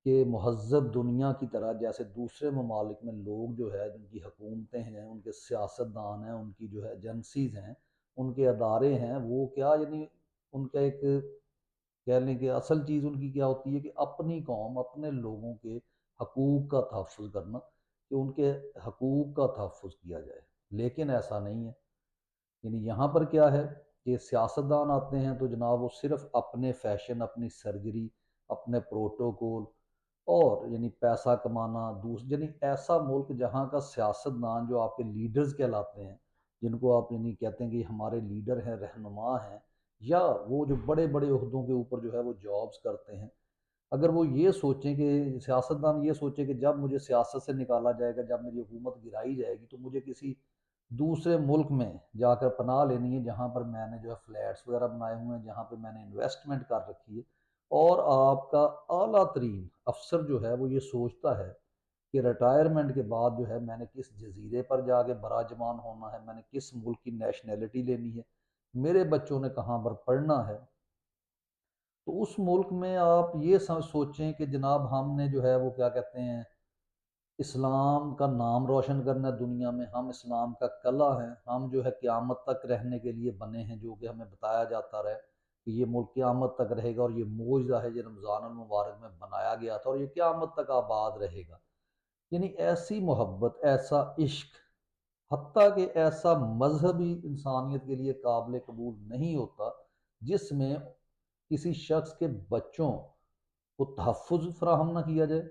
کہ مہذب دنیا کی طرح جیسے دوسرے ممالک میں لوگ جو ہے جن کی حکومتیں ہیں، ان کے سیاستدان ہیں، ان کی جو ہے ایجنسیز ہیں، ان کے ادارے ہیں، وہ کیا یعنی ان کا ایک کہہ لیں کہ اصل چیز ان کی کیا ہوتی ہے کہ اپنی قوم اپنے لوگوں کے حقوق کا تحفظ کرنا، کہ ان کے حقوق کا تحفظ کیا جائے۔ لیکن ایسا نہیں ہے، یعنی یہاں پر کیا ہے کہ سیاستدان آتے ہیں تو جناب وہ صرف اپنے فیشن، اپنی سرجری، اپنے پروٹوکول اور یعنی پیسہ کمانا یعنی ایسا ملک جہاں کا سیاستدان جو آپ کے لیڈرز کہلاتے ہیں، جن کو آپ یعنی کہتے ہیں کہ ہمارے لیڈر ہیں، رہنما ہیں، یا وہ جو بڑے بڑے عہدوں کے اوپر جو ہے وہ جابز کرتے ہیں، اگر وہ یہ سوچیں کہ سیاستدان یہ سوچے کہ جب مجھے سیاست سے نکالا جائے گا، جب میری حکومت گرائی جائے گی تو مجھے کسی دوسرے ملک میں جا کر پناہ لینی ہے جہاں پر میں نے جو ہے فلیٹس وغیرہ بنائے ہوئے ہیں، جہاں پہ میں نے انویسٹمنٹ کر رکھی ہے، اور آپ کا اعلیٰ ترین افسر جو ہے وہ یہ سوچتا ہے کہ ریٹائرمنٹ کے بعد جو ہے میں نے کس جزیرے پر جا کے براجمان ہونا ہے، میں نے کس ملک کی نیشنلٹی لینی ہے، میرے بچوں نے کہاں پر پڑھنا ہے، تو اس ملک میں آپ یہ سوچیں کہ جناب ہم نے جو ہے وہ کیا کہتے ہیں اسلام کا نام روشن کرنا ہے دنیا میں، ہم اسلام کا کلہ ہیں، ہم جو ہے قیامت تک رہنے کے لیے بنے ہیں، جو کہ ہمیں بتایا جاتا رہے کہ یہ ملک قیامت تک رہے گا، اور یہ معجزہ ہے یہ رمضان المبارک میں بنایا گیا تھا اور یہ قیامت تک آباد رہے گا۔ یعنی ایسی محبت، ایسا عشق، حتیٰ کہ ایسا مذہب ہی انسانیت کے لیے قابل قبول نہیں ہوتا جس میں کسی شخص کے بچوں کو تحفظ فراہم نہ کیا جائے،